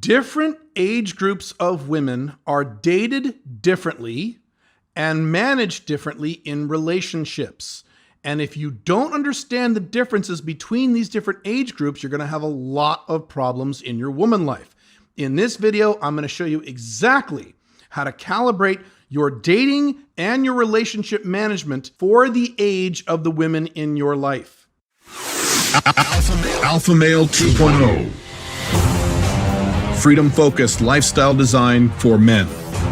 Different age groups of women are dated differently and managed differently in relationships. And if you don't understand the differences between these different age groups, you're going to have a lot of problems in your woman life. In this video, I'm going to show you exactly how to calibrate your dating and your relationship management for the age of the women in your life. Alpha Male 2.0. Freedom-focused lifestyle design for men.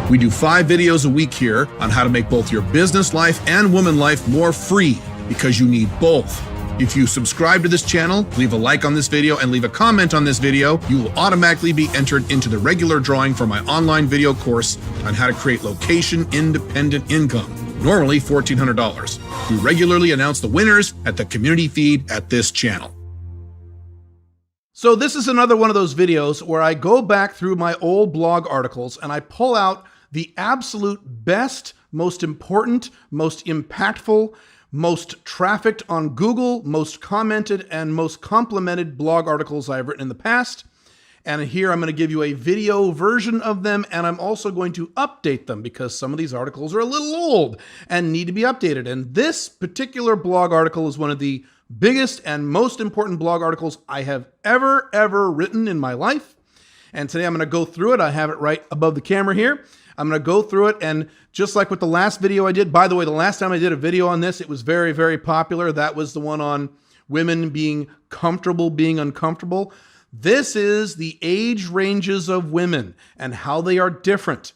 We do 5 videos a week here on how to make both your business life and woman life more free, because you need both. If you subscribe to this channel, leave a like on this video, and leave a comment on this video, you will automatically be entered into the regular drawing for my online video course on how to create location-independent income, normally $1,400. We regularly announce the winners at the community feed at this channel. So this is another one of those videos where I go back through my old blog articles and I pull out the absolute best, most important, most impactful, most trafficked on Google, most commented, and most complimented blog articles I've written in the past. And here I'm going to give you a video version of them, and I'm also going to update them because some of these articles are a little old and need to be updated. And this particular blog article is one of the biggest and most important blog articles I have ever written in my life. And today I'm going to go through it. I have it right above the camera here. I'm going to go through it, and just like with the last video I did, by the way, the last time I did a video on this, it was very popular. That was the one on women being comfortable being uncomfortable. This is the age ranges of women and how they are different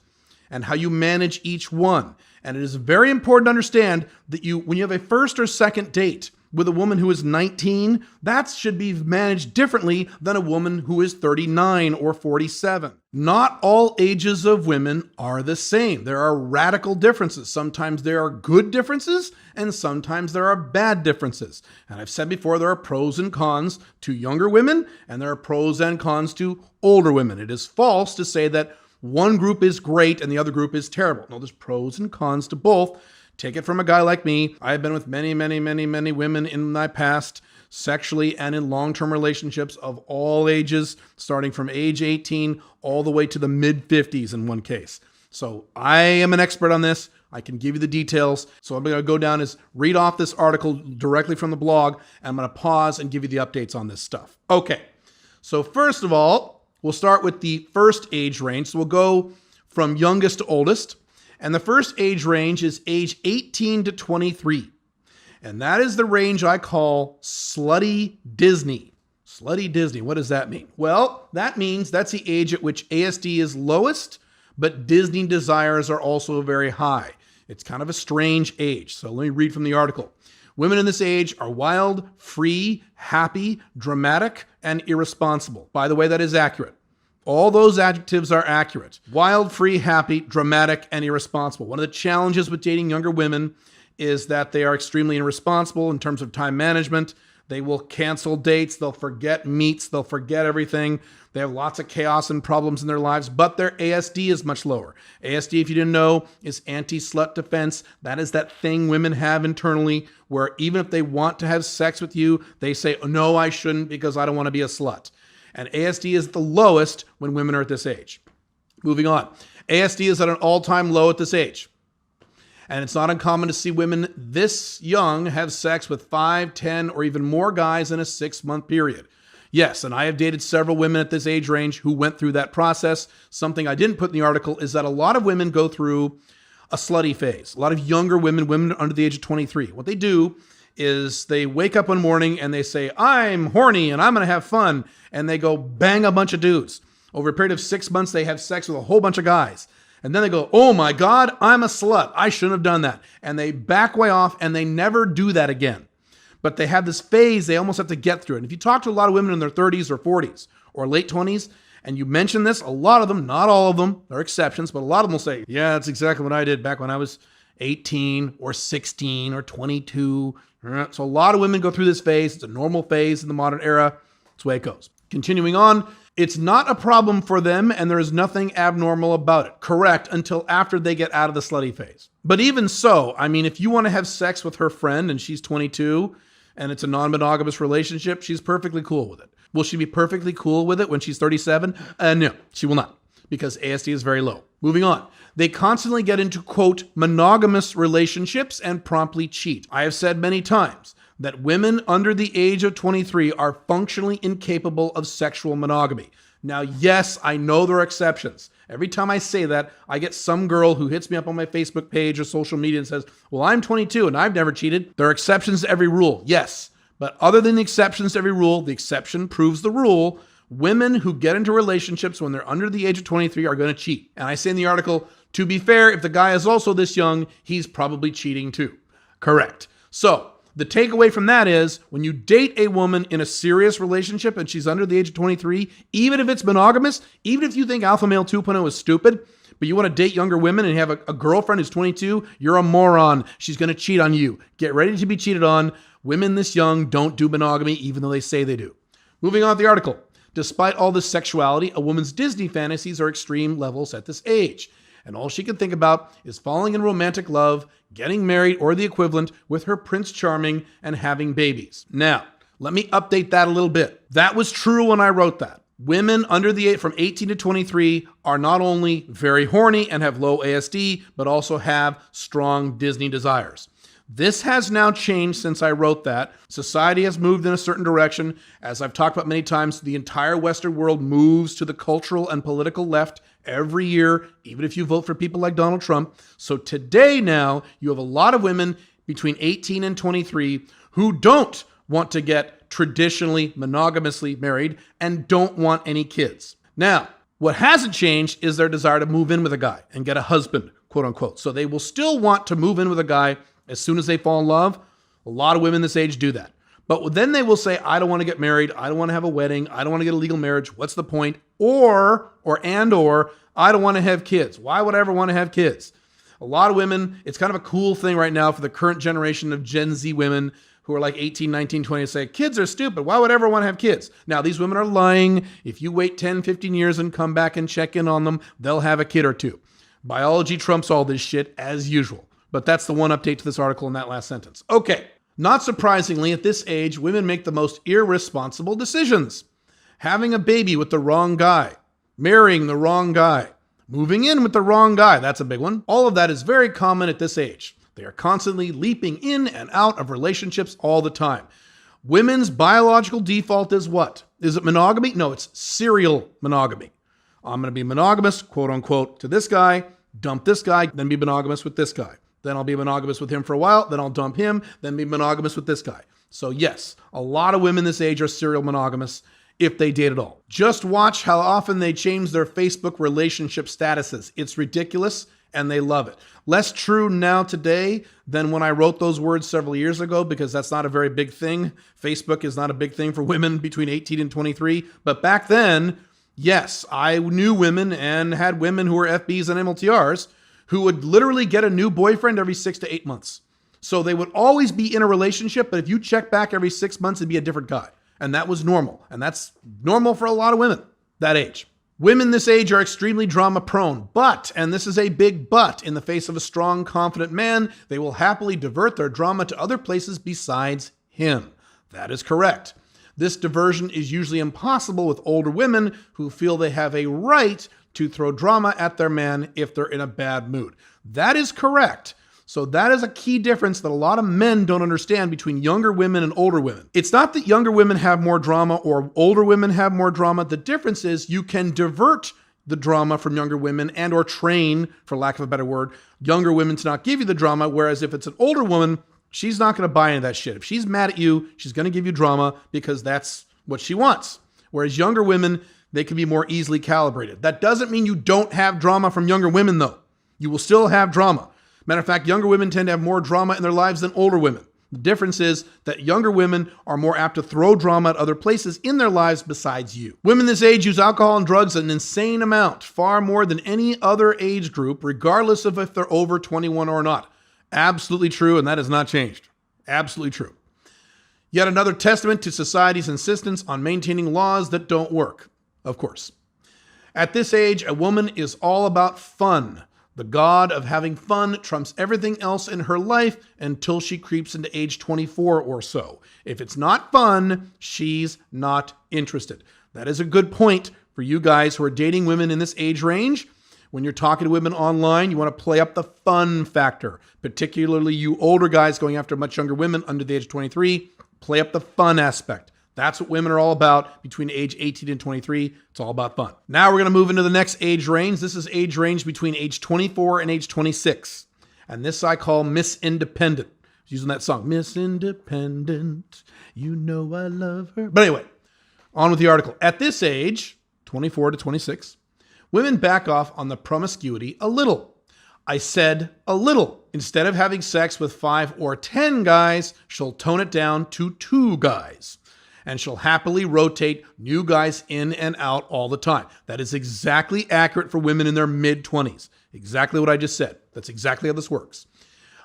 and how you manage each one. And it is very important to understand that when you have a first or second date with a woman who is 19, that should be managed differently than a woman who is 39 or 47. Not all ages of women are the same. There are radical differences. Sometimes there are good differences, and sometimes there are bad differences. And I've said before, there are pros and cons to younger women, and there are pros and cons to older women. It is false to say that one group is great and the other group is terrible. No, there's pros and cons to both. Take it from a guy like me. I have been with many women in my past, sexually and in long-term relationships of all ages, starting from age 18 all the way to the mid-50s in one case. So I am an expert on this. I can give you the details. So I'm going to go down and read off this article directly from the blog, and I'm going to pause and give you the updates on this stuff. Okay, so first of all, we'll start with the first age range. So we'll go from youngest to oldest. And the first age range is age 18 to 23. And that is the range I call slutty Disney. Slutty Disney, what does that mean? Well, that means that's the age at which ASD is lowest, but Disney desires are also very high. It's kind of a strange age. So let me read from the article. Women in this age are wild, free, happy, dramatic, and irresponsible. By the way, that is accurate. All those adjectives are accurate. Wild, free, happy, dramatic, and irresponsible. One of the challenges with dating younger women is that they are extremely irresponsible in terms of time management. They will cancel dates. They'll forget meets. They'll forget everything. They have lots of chaos and problems in their lives, but their ASD is much lower. ASD, if you didn't know, is anti-slut defense. That is that thing women have internally where even if they want to have sex with you, they say, oh, no, I shouldn't because I don't want to be a slut. And ASD is the lowest when women are at this age. Moving on. ASD is at an all-time low at this age. And it's not uncommon to see women this young have sex with 5, 10, or even more guys in a 6-month period. Yes, and I have dated several women at this age range who went through that process. Something I didn't put in the article is that a lot of women go through a slutty phase. A lot of younger women under the age of 23. What they do is they wake up one morning and they say, I'm horny and I'm going to have fun. And they go bang a bunch of dudes. Over a period of 6 months, they have sex with a whole bunch of guys. And then they go, oh my God, I'm a slut. I shouldn't have done that. And they back way off and they never do that again. But they have this phase they almost have to get through. And if you talk to a lot of women in their 30s or 40s or late 20s, and you mention this, a lot of them, not all of them, there are exceptions, but a lot of them will say, yeah, that's exactly what I did back when I was 18 or 16 or 22. So a lot of women go through this phase. It's a normal phase in the modern era. That's the way it goes. Continuing on, it's not a problem for them and there is nothing abnormal about it. Correct, until after they get out of the slutty phase. But even so, I mean, if you want to have sex with her friend and she's 22 and it's a non-monogamous relationship, she's perfectly cool with it. Will she be perfectly cool with it when she's 37? No, she will not, because ASD is very low. Moving on. They constantly get into, quote, monogamous relationships and promptly cheat. I have said many times that women under the age of 23 are functionally incapable of sexual monogamy. Now, yes, I know there are exceptions. Every time I say that, I get some girl who hits me up on my Facebook page or social media and says, well, I'm 22 and I've never cheated. There are exceptions to every rule, yes. But other than the exceptions to every rule, the exception proves the rule. Women who get into relationships when they're under the age of 23 are going to cheat. And I say in the article, to be fair, if the guy is also this young, he's probably cheating too. Correct. So, the takeaway from that is when you date a woman in a serious relationship and she's under the age of 23, even if it's monogamous, even if you think Alpha Male 2.0 is stupid, but you want to date younger women and have a girlfriend who's 22, you're a moron. She's going to cheat on you. Get ready to be cheated on. Women this young don't do monogamy, even though they say they do. Moving on to the article. Despite all this sexuality, a woman's Disney fantasies are extreme levels at this age. And all she can think about is falling in romantic love, getting married or the equivalent with her Prince Charming, and having babies. Now, let me update that a little bit. That was true when I wrote that. Women under the age from 18 to 23 are not only very horny and have low ASD, but also have strong Disney desires. This has now changed since I wrote that. Society has moved in a certain direction. As I've talked about many times, the entire Western world moves to the cultural and political left every year, even if you vote for people like Donald Trump. So today now, you have a lot of women between 18 and 23 who don't want to get traditionally monogamously married and don't want any kids. Now, what hasn't changed is their desire to move in with a guy and get a husband, quote unquote. So they will still want to move in with a guy as soon as they fall in love. A lot of women this age do that. But then they will say, I don't want to get married. I don't want to have a wedding. I don't want to get a legal marriage. What's the point? Or I don't want to have kids. Why would I ever want to have kids? A lot of women, it's kind of a cool thing right now for the current generation of Gen Z women who are like 18, 19, 20 to say, kids are stupid. Why would I ever want to have kids? Now, these women are lying. If you wait 10, 15 years and come back and check in on them, they'll have a kid or two. Biology trumps all this shit as usual. But that's the one update to this article in that last sentence. Okay. Not surprisingly, at this age, women make the most irresponsible decisions. Having a baby with the wrong guy, marrying the wrong guy, moving in with the wrong guy, that's a big one. All of that is very common at this age. They are constantly leaping in and out of relationships all the time. Women's biological default is what? Is it monogamy? No, it's serial monogamy. I'm going to be monogamous, quote unquote, to this guy, dump this guy, then be monogamous with this guy. Then I'll be monogamous with him for a while, then I'll dump him, then be monogamous with this guy. So yes, a lot of women this age are serial monogamous if they date at all. Just watch how often they change their Facebook relationship statuses. It's ridiculous and they love it. Less true now today than when I wrote those words several years ago because that's not a very big thing. Facebook is not a big thing for women between 18 and 23. But back then, yes, I knew women and had women who were FBs and MLTRs who would literally get a new boyfriend every 6 to 8 months. So they would always be in a relationship, but if you check back every 6 months, it'd be a different guy. And that was normal. And that's normal for a lot of women that age. Women this age are extremely drama prone, but, and this is a big but, in the face of a strong, confident man, they will happily divert their drama to other places besides him. That is correct. This diversion is usually impossible with older women who feel they have a right to throw drama at their man if they're in a bad mood. That is correct. So that is a key difference that a lot of men don't understand between younger women and older women. It's not that younger women have more drama or older women have more drama. The difference is you can divert the drama from younger women and or train, for lack of a better word, younger women to not give you the drama. Whereas if it's an older woman, she's not going to buy into that shit. If she's mad at you, she's going to give you drama because that's what she wants. Whereas younger women, they can be more easily calibrated. That doesn't mean you don't have drama from younger women, though. You will still have drama. Matter of fact, younger women tend to have more drama in their lives than older women. The difference is that younger women are more apt to throw drama at other places in their lives besides you. Women this age use alcohol and drugs an insane amount, far more than any other age group, regardless of if they're over 21 or not. Absolutely true, and that has not changed. Absolutely true. Yet another testament to society's insistence on maintaining laws that don't work. Of course. At this age, a woman is all about fun. The god of having fun trumps everything else in her life until she creeps into age 24 or so. If it's not fun, she's not interested. That is a good point for you guys who are dating women in this age range. When you're talking to women online, you want to play up the fun factor, particularly you older guys going after much younger women under the age of 23. Play up the fun aspect. That's what women are all about between age 18 and 23. It's all about fun. Now we're going to move into the next age range. This is age range between age 24 and age 26. And this I call Miss Independent. I was using that song, Miss Independent, you know I love her. But anyway, on with the article. At this age, 24 to 26, women back off on the promiscuity a little. I said a little. Instead of having sex with 5 or 10 guys, she'll tone it down to 2 guys. And she'll happily rotate new guys in and out all the time. That is exactly accurate for women in their mid-20s. Exactly what I just said. That's exactly how this works.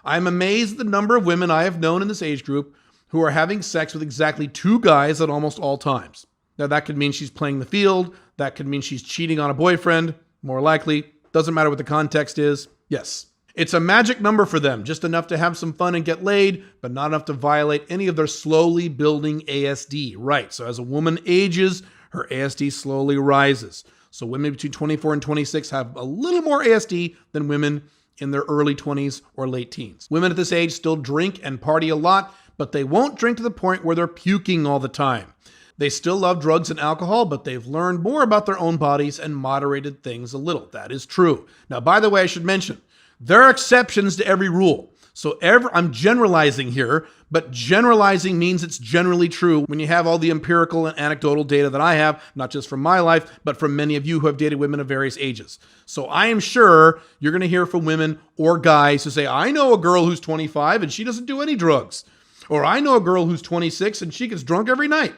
I'm amazed at the number of women I have known in this age group who are having sex with exactly 2 guys at almost all times. Now, that could mean she's playing the field. That could mean she's cheating on a boyfriend. More likely. Doesn't matter what the context is. Yes. It's a magic number for them, just enough to have some fun and get laid, but not enough to violate any of their slowly building ASD. Right, so as a woman ages, her ASD slowly rises. So women between 24 and 26 have a little more ASD than women in their early 20s or late teens. Women at this age still drink and party a lot, but they won't drink to the point where they're puking all the time. They still love drugs and alcohol, but they've learned more about their own bodies and moderated things a little. That is true. Now, by the way, I should mention, there are exceptions to every rule. So I'm generalizing here, but generalizing means it's generally true when you have all the empirical and anecdotal data that I have, not just from my life, but from many of you who have dated women of various ages. So I am sure you're going to hear from women or guys who say, I know a girl who's 25 and she doesn't do any drugs. Or I know a girl who's 26 and she gets drunk every night.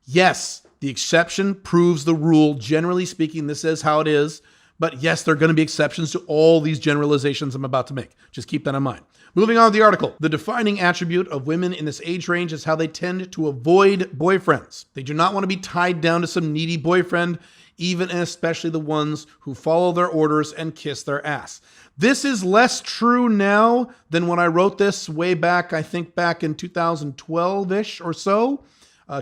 Yes, the exception proves the rule. Generally speaking, this is how it is. But yes, there are going to be exceptions to all these generalizations I'm about to make. Just keep that in mind. Moving on to the article. The defining attribute of women in this age range is how they tend to avoid boyfriends. They do not want to be tied down to some needy boyfriend, even and especially the ones who follow their orders and kiss their ass. This is less true now than when I wrote this way back, I think back in 2012-ish or so.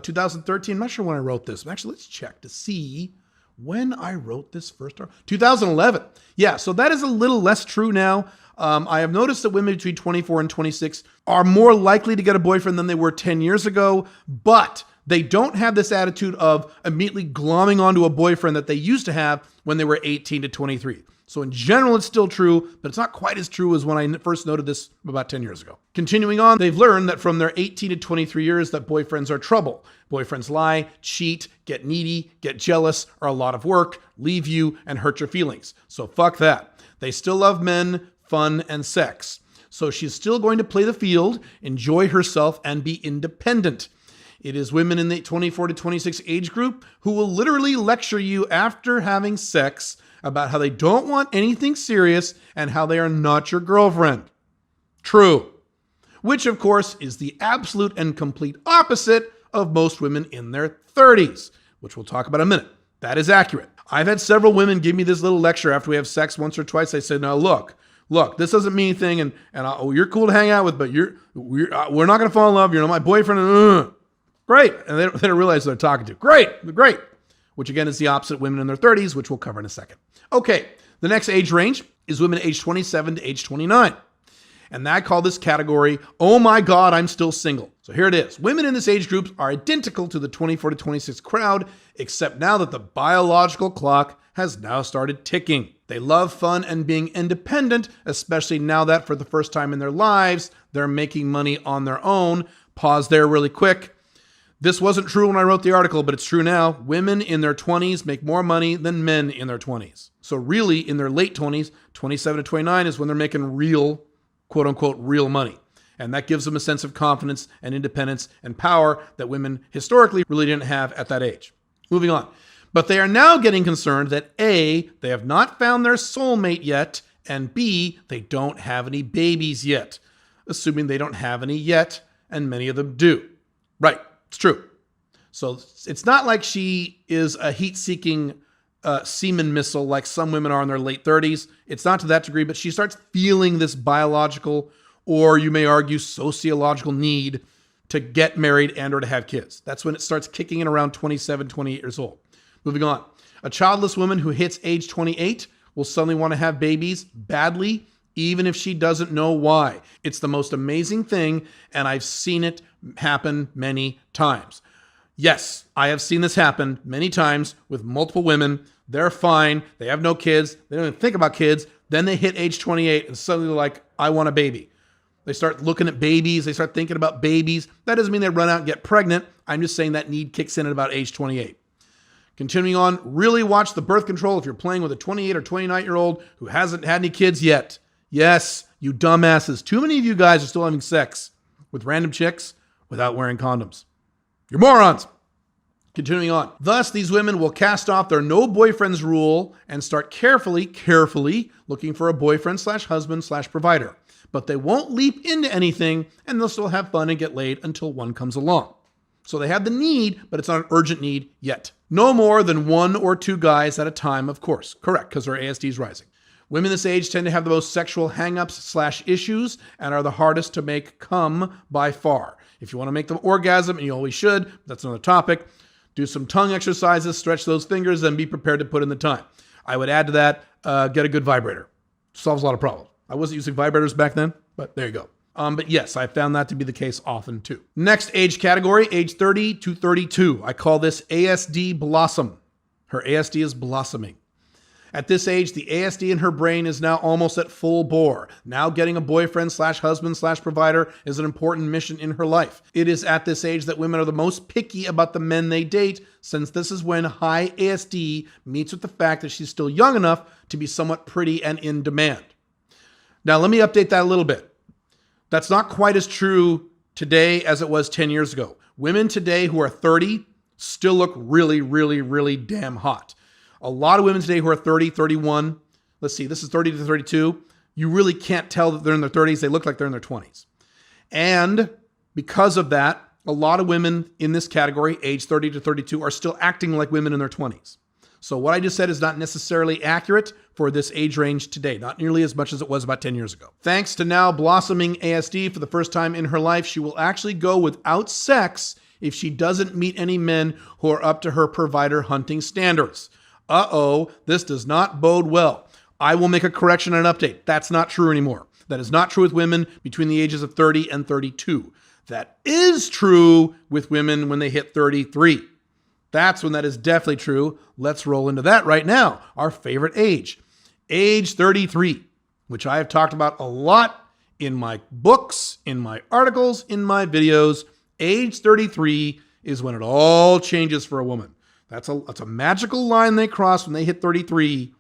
2013, I'm not sure when I wrote this. Actually, let's check to see when I wrote this first article. 2011. Yeah, so that is a little less true now. I have noticed that women between 24 and 26 are more likely to get a boyfriend than they were 10 years ago, but they don't have this attitude of immediately glomming onto a boyfriend that they used to have when they were 18 to 23. So in general, it's still true, but it's not quite as true as when I first noted this about 10 years ago. Continuing on, they've learned that from their 18 to 23 years that boyfriends are trouble. Boyfriends lie, cheat, get needy, get jealous, are a lot of work, leave you, and hurt your feelings. So fuck that. They still love men, fun, and sex. So she's still going to play the field, enjoy herself, and be independent. It is women in the 24 to 26 age group who will literally lecture you after having sex about how they don't want anything serious and how they are not your girlfriend. True. Which, of course, is the absolute and complete opposite of most women in their 30s, which we'll talk about in a minute. That is accurate. I've had several women give me this little lecture after we have sex once or twice. They say, now look, this doesn't mean anything, and you're cool to hang out with, but we're not going to fall in love. You're not my boyfriend. Great. And they don't realize who they're talking to. Great. Which again is the opposite of women in their 30s, which we'll cover in a second. Okay, the next age range is women age 27 to age 29. And I call this category, oh my God, I'm still single. So here it is. Women in this age group are identical to the 24 to 26 crowd, except now that the biological clock has now started ticking. They love fun and being independent, especially now that for the first time in their lives, they're making money on their own. Pause there really quick. This wasn't true when I wrote the article, but it's true now. Women in their 20s make more money than men in their 20s. So really, in their late 20s, 27 to 29 is when they're making real, quote unquote, real money. And that gives them a sense of confidence and independence and power that women historically really didn't have at that age. Moving on. But they are now getting concerned that A, they have not found their soulmate yet, and B, they don't have any babies yet. Assuming they don't have any yet, and many of them do. Right. It's true. So it's not like she is a heat-seeking semen missile like some women are in their late 30s. It's not to that degree, but she starts feeling this biological, or you may argue sociological need to get married and or to have kids. That's when it starts kicking in around 27, 28 years old. Moving on. A childless woman who hits age 28 will suddenly want to have babies badly, even if she doesn't know why. It's the most amazing thing, and I've seen it happen many times. Yes, I have seen this happen many times with multiple women. They're fine. They have no kids. They don't even think about kids. Then they hit age 28 and suddenly they're like, I want a baby. They start looking at babies. They start thinking about babies. That doesn't mean they run out and get pregnant. I'm just saying that need kicks in at about age 28. Continuing on, really watch the birth control if you're playing with a 28 or 29-year-old who hasn't had any kids yet. Yes, you dumbasses. Too many of you guys are still having sex with random chicks without wearing condoms. You're morons. Continuing on. Thus, these women will cast off their no boyfriends rule and start carefully looking for a boyfriend / husband / provider. But they won't leap into anything, and they'll still have fun and get laid until one comes along. So they have the need, but it's not an urgent need yet. No more than 1 or 2 guys at a time, of course. Correct, because their ASD is rising. Women this age tend to have the most sexual hang-ups / issues and are the hardest to make come by far. If you want to make them orgasm, and you always should, that's another topic, do some tongue exercises, stretch those fingers, and be prepared to put in the time. I would add to that, get a good vibrator. Solves a lot of problems. I wasn't using vibrators back then, but there you go. But yes, I found that to be the case often too. Next age category, age 30 to 32. I call this ASD blossom. Her ASD is blossoming. At this age, the ASD in her brain is now almost at full bore. Now getting a boyfriend / husband / provider is an important mission in her life. It is at this age that women are the most picky about the men they date, since this is when high ASD meets with the fact that she's still young enough to be somewhat pretty and in demand. Now, let me update that a little bit. That's not quite as true today as it was 10 years ago. Women today who are 30 still look really, really, really damn hot. A lot of women today who are 30, 31, let's see, this is 30 to 32. You really can't tell that they're in their 30s. They look like they're in their 20s. And because of that, a lot of women in this category, age 30 to 32, are still acting like women in their 20s. So what I just said is not necessarily accurate for this age range today, not nearly as much as it was about 10 years ago. Thanks to now blossoming ASD for the first time in her life, she will actually go without sex if she doesn't meet any men who are up to her provider hunting standards. Uh-oh, this does not bode well. I will make a correction and an update. That's not true anymore. That is not true with women between the ages of 30 and 32. That is true with women when they hit 33. That's when that is definitely true. Let's roll into that right now. Our favorite age, age 33, which I have talked about a lot in my books, in my articles, in my videos. Age 33 is when it all changes for a woman. That's a magical line they cross when they hit 33,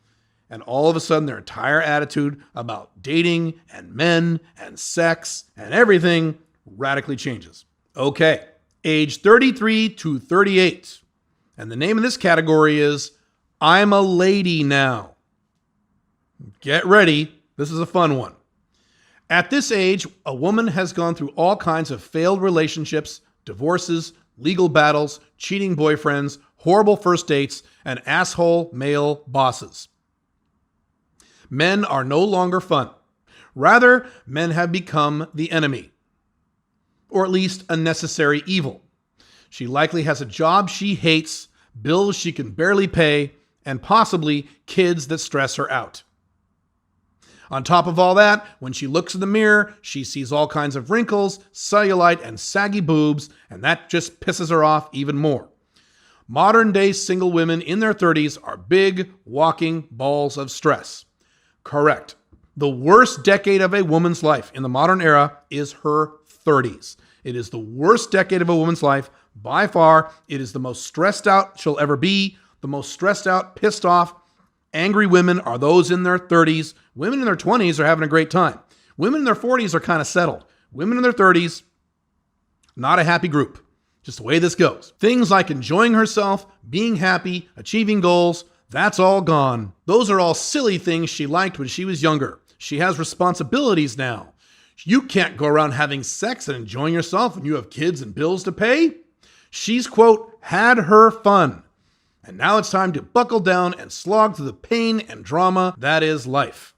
and all of a sudden their entire attitude about dating and men and sex and everything radically changes. Okay, age 33 to 38. And the name of this category is I'm a lady now. Get ready. This is a fun one. At this age, a woman has gone through all kinds of failed relationships, divorces, legal battles, cheating boyfriends, horrible first dates, and asshole male bosses. Men are no longer fun. Rather, men have become the enemy, or at least a necessary evil. She likely has a job she hates, bills she can barely pay, and possibly kids that stress her out. On top of all that, when she looks in the mirror, she sees all kinds of wrinkles, cellulite, and saggy boobs, and that just pisses her off even more. Modern day single women in their 30s are big, walking balls of stress. Correct. The worst decade of a woman's life in the modern era is her 30s. It is the worst decade of a woman's life by far. It is the most stressed out she'll ever be, the most stressed out, pissed off. Angry women are those in their 30s. Women in their 20s are having a great time. Women in their 40s are kind of settled. Women in their 30s, not a happy group. Just the way this goes. Things like enjoying herself, being happy, achieving goals, that's all gone. Those are all silly things she liked when she was younger. She has responsibilities now. You can't go around having sex and enjoying yourself when you have kids and bills to pay. She's, quote, had her fun. And now it's time to buckle down and slog through the pain and drama that is life.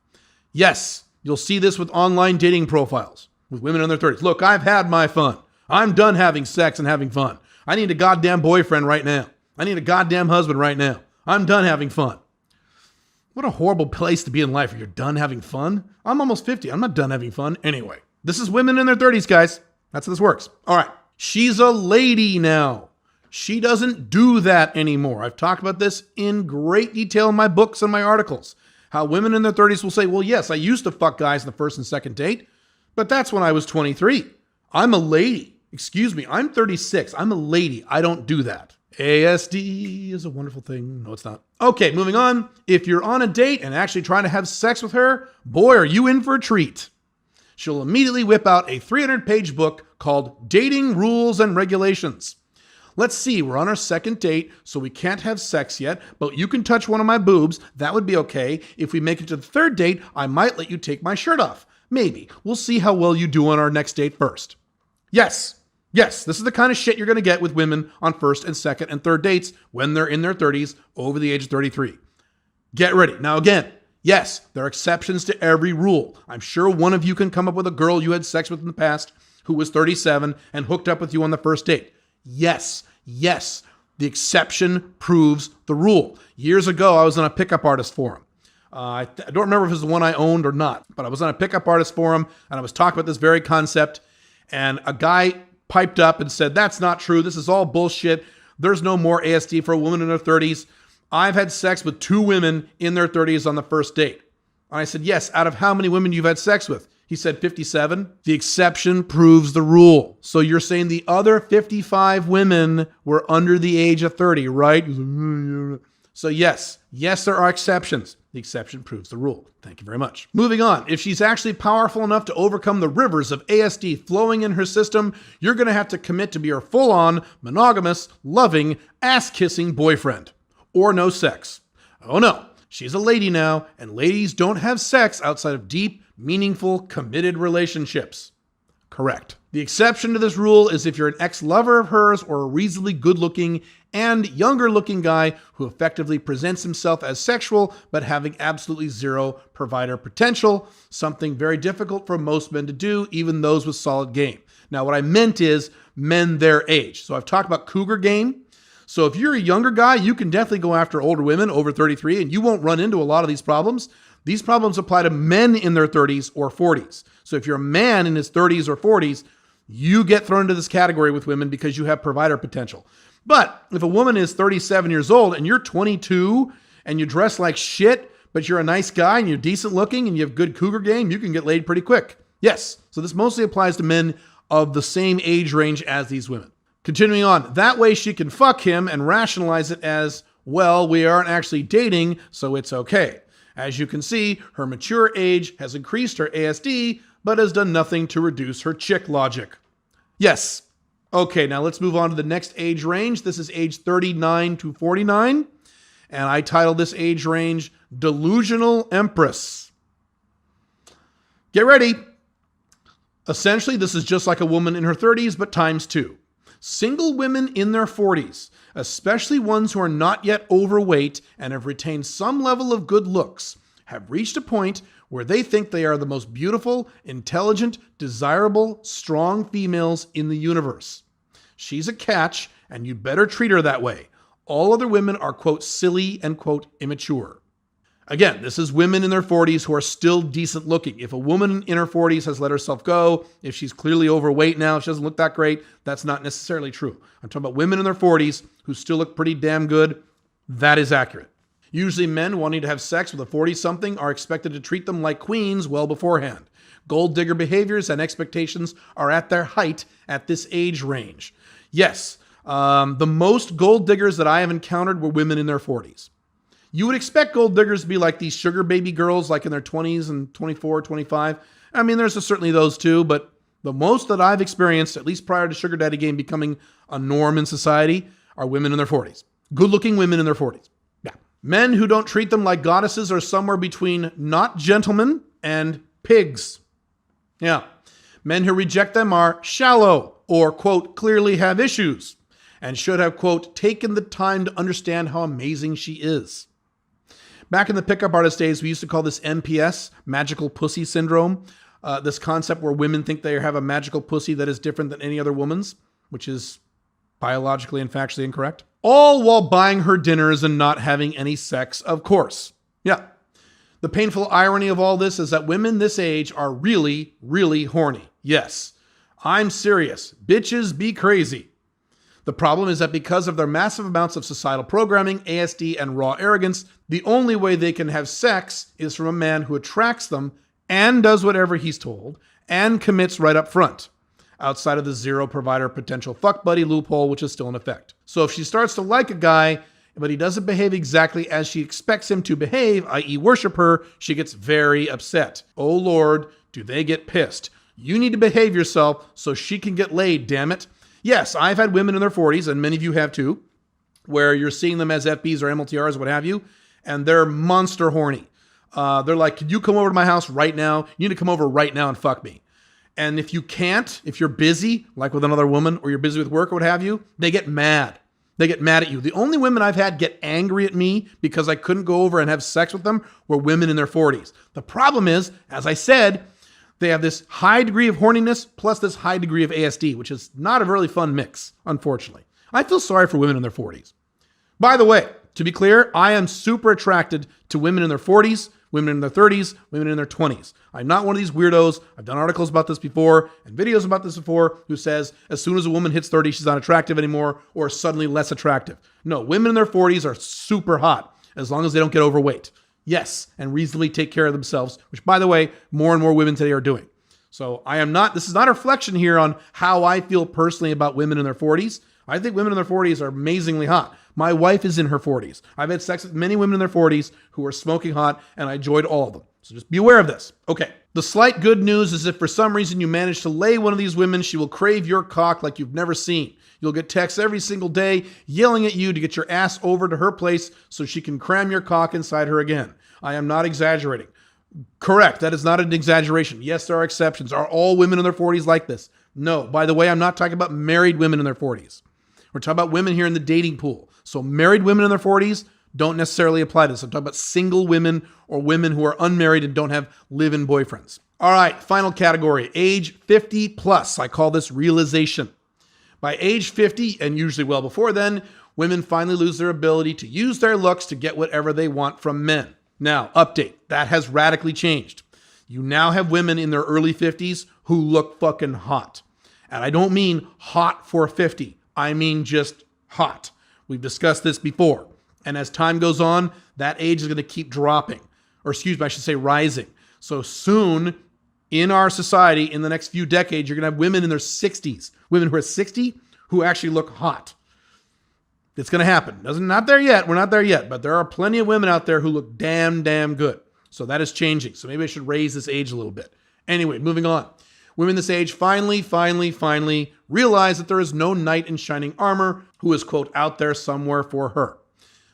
Yes, you'll see this with online dating profiles with women in their 30s. Look, I've had my fun. I'm done having sex and having fun. I need a goddamn boyfriend right now. I need a goddamn husband right now. I'm done having fun. What a horrible place to be in life if you're done having fun. I'm almost 50. I'm not done having fun. Anyway, this is women in their 30s, guys. That's how this works. All right. She's a lady now. She doesn't do that anymore. I've talked about this in great detail in my books and my articles. How women in their 30s will say, well, yes, I used to fuck guys in the first and second date, but that's when I was 23. I'm a lady. Excuse me. I'm 36. I'm a lady. I don't do that. ASD is a wonderful thing. No, it's not. Okay, moving on. If you're on a date and actually trying to have sex with her, boy, are you in for a treat. She'll immediately whip out a 300-page book called Dating Rules and Regulations. Let's see, we're on our second date, so we can't have sex yet, but you can touch one of my boobs. That would be okay. If we make it to the third date, I might let you take my shirt off. Maybe. We'll see how well you do on our next date first. Yes, this is the kind of shit you're going to get with women on first and second and third dates when they're in their 30s, over the age of 33. Get ready. Now again, yes, there are exceptions to every rule. I'm sure one of you can come up with a girl you had sex with in the past who was 37 and hooked up with you on the first date. Yes, the exception proves the rule. Years ago, I was on a pickup artist forum. I don't remember if it was the one I owned or not, but I was on a pickup artist forum and I was talking about this very concept, and a guy piped up and said, that's not true. This is all bullshit. There's no more ASD for a woman in her 30s. I've had sex with 2 women in their 30s on the first date. And I said, yes, out of how many women you've had sex with? He said 57. The exception proves the rule. So you're saying the other 55 women were under the age of 30, right? So yes, there are exceptions. The exception proves the rule. Thank you very much. Moving on. If she's actually powerful enough to overcome the rivers of ASD flowing in her system, you're going to have to commit to be her full-on, monogamous, loving, ass-kissing boyfriend. Or no sex. Oh no, she's a lady now, and ladies don't have sex outside of deep, meaningful, committed relationships. Correct. The exception to this rule is if you're an ex-lover of hers or a reasonably good-looking and younger-looking guy who effectively presents himself as sexual but having absolutely zero provider potential, something very difficult for most men to do, even those with solid game. Now, what I meant is men their age. So I've talked about cougar game. So if you're a younger guy, you can definitely go after older women over 33, and you won't run into a lot of these problems. These problems apply to men in their 30s or 40s. So if you're a man in his 30s or 40s, you get thrown into this category with women because you have provider potential. But if a woman is 37 years old and you're 22 and you dress like shit, but you're a nice guy and you're decent looking and you have good cougar game, you can get laid pretty quick. Yes, so this mostly applies to men of the same age range as these women. Continuing on, that way she can fuck him and rationalize it as, well, we aren't actually dating, so it's okay. As you can see, her mature age has increased her ASD, but has done nothing to reduce her chick logic. Yes. Okay, now let's move on to the next age range. This is age 39 to 49, and I titled this age range Delusional Empress. Get ready. Essentially, this is just like a woman in her 30s, but times 2. Single women in their 40s, especially ones who are not yet overweight and have retained some level of good looks, have reached a point where they think they are the most beautiful, intelligent, desirable, strong females in the universe. She's a catch, and you'd better treat her that way. All other women are, quote, silly and, quote, immature. Again, this is women in their 40s who are still decent looking. If a woman in her 40s has let herself go, if she's clearly overweight now, if she doesn't look that great, that's not necessarily true. I'm talking about women in their 40s who still look pretty damn good. That is accurate. Usually men wanting to have sex with a 40-something are expected to treat them like queens well beforehand. Gold digger behaviors and expectations are at their height at this age range. Yes, the most gold diggers that I have encountered were women in their 40s. You would expect gold diggers to be like these sugar baby girls, like in their 20s and 24, 25. I mean, there's certainly those too, but the most that I've experienced, at least prior to sugar daddy game becoming a norm in society, are women in their 40s. Good-looking women in their 40s. Yeah. Men who don't treat them like goddesses are somewhere between not gentlemen and pigs. Yeah. Men who reject them are shallow or, quote, clearly have issues. and should have, quote, taken the time to understand how amazing she is. Back in the pickup artist days, we used to call this MPS, magical pussy syndrome. This concept where women think they have a magical pussy that is different than any other woman's, which is biologically and factually incorrect. All while buying her dinners and not having any sex, of course. Yeah. The painful irony of all this is that women this age are really, really horny. Yes. I'm serious. Bitches be crazy. The problem is that because of their massive amounts of societal programming, ASD, and raw arrogance, the only way they can have sex is from a man who attracts them and does whatever he's told and commits right up front, outside of the zero provider potential fuck buddy loophole, which is still in effect. So if she starts to like a guy, but he doesn't behave exactly as she expects him to behave, i.e. worship her, she gets very upset. Oh Lord, do they get pissed. You need to behave yourself so she can get laid, damn it. Yes, I've had women in their 40s, and many of you have too, where you're seeing them as FBs or MLTRs or what have you, and they're monster horny. They're like, could you come over to my house right now? You need to come over right now and fuck me. And if you can't, if you're busy, like with another woman, or you're busy with work or what have you, they get mad. They get mad at you. The only women I've had get angry at me because I couldn't go over and have sex with them were women in their 40s. The problem is, as I said, they have this high degree of horniness plus this high degree of ASD, which is not a really fun mix, unfortunately. I feel sorry for women in their 40s. By the way, to be clear, I am super attracted to women in their 40s, women in their 30s, women in their 20s. I'm not one of these weirdos. I've done articles about this before and videos about this before who says as soon as a woman hits 30, she's not attractive anymore or suddenly less attractive. No, women in their 40s are super hot as long as they don't get overweight. Yes, and reasonably take care of themselves, which, by the way, more and more women today are doing. So this is not a reflection here on how I feel personally about women in their 40s. I think women in their 40s are amazingly hot. My wife is in her 40s. I've had sex with many women in their 40s who are smoking hot, and I enjoyed all of them. So just be aware of this. Okay. The slight good news is if for some reason you manage to lay one of these women, she will crave your cock like you've never seen. You'll get texts every single day yelling at you to get your ass over to her place so she can cram your cock inside her again. I am not exaggerating. Correct. That is not an exaggeration. Yes, there are exceptions. Are all women in their 40s like this? No. By the way, I'm not talking about married women in their 40s. We're talking about women here in the dating pool. So married women in their 40s don't necessarily apply to this. I'm talking about single women or women who are unmarried and don't have live-in boyfriends. All right, final category, age 50 plus. I call this realization. By age 50, and usually well before then, women finally lose their ability to use their looks to get whatever they want from men. Now, update, that has radically changed. You now have women in their early 50s who look fucking hot. And I don't mean hot for 50. I mean just hot. We've discussed this before. And as time goes on, that age is going to keep dropping. Or excuse me, I should say rising. So soon in our society, in the next few decades, you're going to have women in their 60s. Women who are 60 who actually look hot. It's going to happen. Not there yet. We're not there yet. But there are plenty of women out there who look damn good. So that is changing. So maybe I should raise this age a little bit. Anyway, moving on. Women this age finally realize that there is no knight in shining armor who is, quote, out there somewhere for her.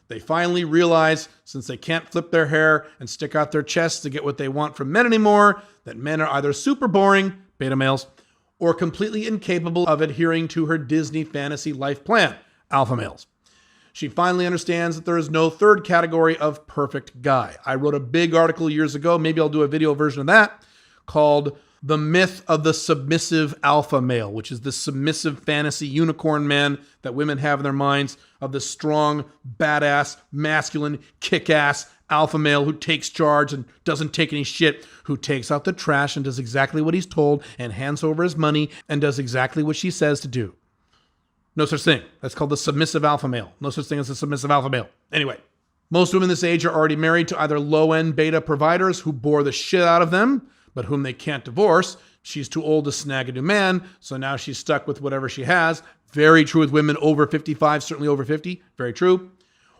They finally realize, since they can't flip their hair and stick out their chests to get what they want from men anymore, that men are either super boring, beta males, or completely incapable of adhering to her Disney fantasy life plan, alpha males. She finally understands that there is no third category of perfect guy. I wrote a big article years ago, maybe I'll do a video version of that, called The Myth of the Submissive Alpha Male, which is the submissive fantasy unicorn man that women have in their minds of the strong, badass, masculine, kick-ass alpha male who takes charge and doesn't take any shit, who takes out the trash and does exactly what he's told and hands over his money and does exactly what she says to do. No such thing. That's called the submissive alpha male. No such thing as a submissive alpha male. Anyway, most women this age are already married to either low-end beta providers who bore the shit out of them, but whom they can't divorce. She's too old to snag a new man, so now she's stuck with whatever she has. Very true with women over 55, certainly over 50. Very true.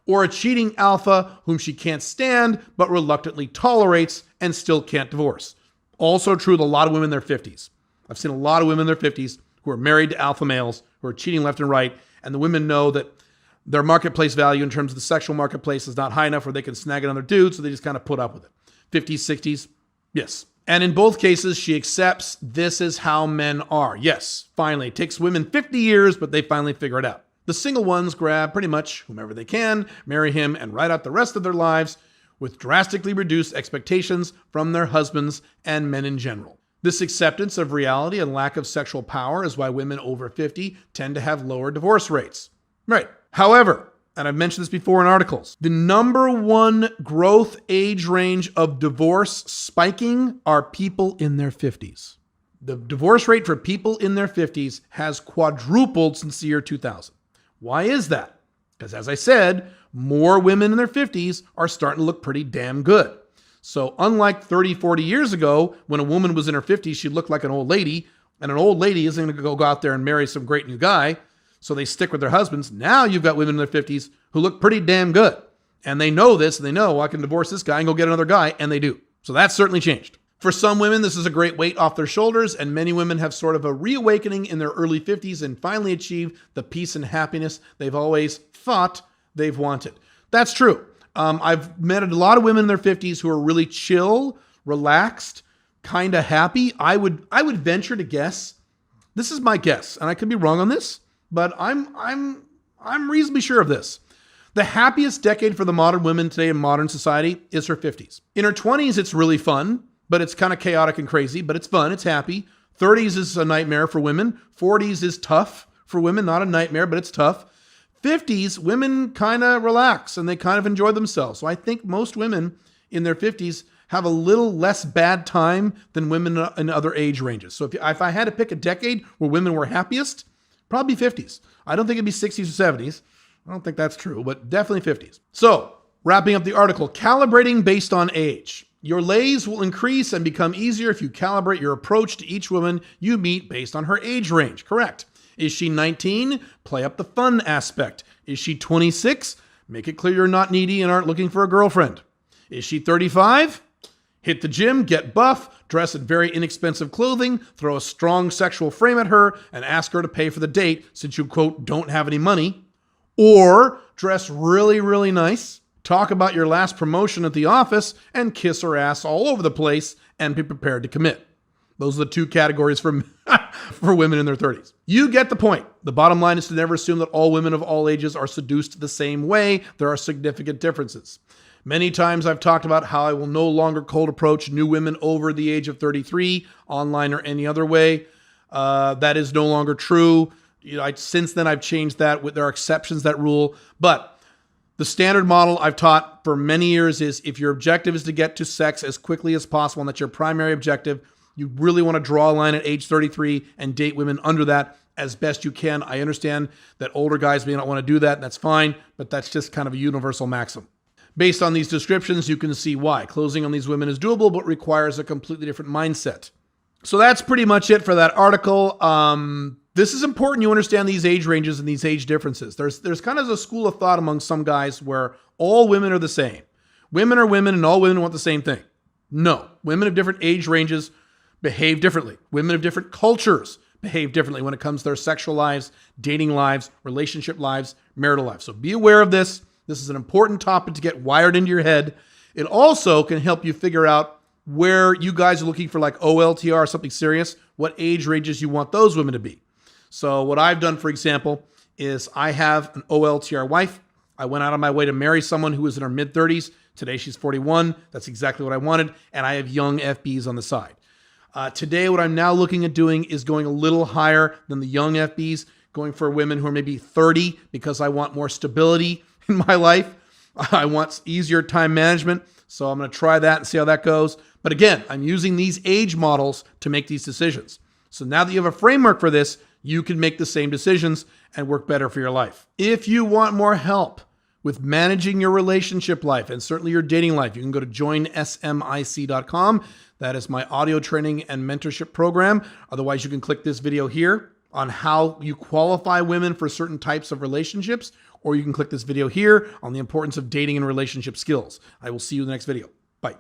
Or a cheating alpha whom she can't stand, but reluctantly tolerates and still can't divorce. Also true with a lot of women in their 50s. I've seen a lot of women in their 50s who are married to alpha males, who are cheating left and right, and the women know that their marketplace value in terms of the sexual marketplace is not high enough where they can snag another dude, so they just kind of put up with it. 50s, 60s, yes. And in both cases, she accepts this is how men are. Yes, finally. It takes women 50 years, but they finally figure it out. The single ones grab pretty much whomever they can, marry him, and ride out the rest of their lives with drastically reduced expectations from their husbands and men in general. This acceptance of reality and lack of sexual power is why women over 50 tend to have lower divorce rates. Right. However, and I've mentioned this before in articles, the number one growth age range of divorce spiking are people in their 50s. The divorce rate for people in their 50s has quadrupled since the year 2000. Why is that? Because as I said, more women in their 50s are starting to look pretty damn good. So unlike 30, 40 years ago, when a woman was in her 50s, she looked like an old lady, and an old lady isn't going to go out there and marry some great new guy, so they stick with their husbands. Now you've got women in their 50s who look pretty damn good. And they know this, and they know, well, I can divorce this guy and go get another guy, and they do. So that's certainly changed. For some women, this is a great weight off their shoulders, and many women have sort of a reawakening in their early 50s and finally achieve the peace and happiness they've always thought they've wanted. That's true. I've met a lot of women in their 50s who are really chill, relaxed, kind of happy. I would venture to guess, this is my guess, and I could be wrong on this, but I'm reasonably sure of this. The happiest decade for the modern women today in modern society is her 50s. In her 20s, it's really fun, but it's kind of chaotic and crazy, but it's fun, it's happy. 30s is a nightmare for women. 40s is tough for women, not a nightmare, but it's tough. 50s, women kind of relax and they kind of enjoy themselves. So I think most women in their 50s have a little less bad time than women in other age ranges. So if I had to pick a decade where women were happiest, probably 50s. I don't think it'd be 60s or 70s. I don't think that's true, but definitely 50s. So wrapping up the article, calibrating based on age. Your lays will increase and become easier if you calibrate your approach to each woman you meet based on her age range. Correct. Is she 19? Play up the fun aspect. Is she 26? Make it clear you're not needy and aren't looking for a girlfriend. Is she 35? Hit the gym, get buff, dress in very inexpensive clothing, throw a strong sexual frame at her, and ask her to pay for the date since you, quote, don't have any money. Or dress really, really nice, talk about your last promotion at the office, and kiss her ass all over the place and be prepared to commit. Those are the two categories for women in their 30s. You get the point. The bottom line is to never assume that all women of all ages are seduced the same way. There are significant differences. Many times I've talked about how I will no longer cold approach new women over the age of 33, online or any other way. That is no longer true. Since then, I've changed that. There are exceptions to that rule. But the standard model I've taught for many years is if your objective is to get to sex as quickly as possible, and that's your primary objective, you really want to draw a line at age 33 and date women under that as best you can. I understand that older guys may not want to do that, and that's fine, but that's just kind of a universal maxim. Based on these descriptions, you can see why. Closing on these women is doable, but requires a completely different mindset. So that's pretty much it for that article. This is important you understand these age ranges and these age differences. There's kind of a school of thought among some guys where all women are the same. Women are women and all women want the same thing. No, women of different age ranges behave differently. Women of different cultures behave differently when it comes to their sexual lives, dating lives, relationship lives, marital lives. So be aware of this. This is an important topic to get wired into your head. It also can help you figure out where you guys are looking for like OLTR or something serious, what age ranges you want those women to be. So what I've done, for example, is I have an OLTR wife. I went out on my way to marry someone who was in her mid-30s. Today she's 41. That's exactly what I wanted. And I have young FBs on the side. Today, what I'm now looking at doing is going a little higher than the young FBs, going for women who are maybe 30 because I want more stability in my life. I want easier time management. So I'm going to try that and see how that goes. But again, I'm using these age models to make these decisions. So now that you have a framework for this, you can make the same decisions and work better for your life. If you want more help with managing your relationship life and certainly your dating life, you can go to joinsmic.com. That is my audio training and mentorship program. Otherwise, you can click this video here on how you qualify women for certain types of relationships, or you can click this video here on the importance of dating and relationship skills. I will see you in the next video. Bye.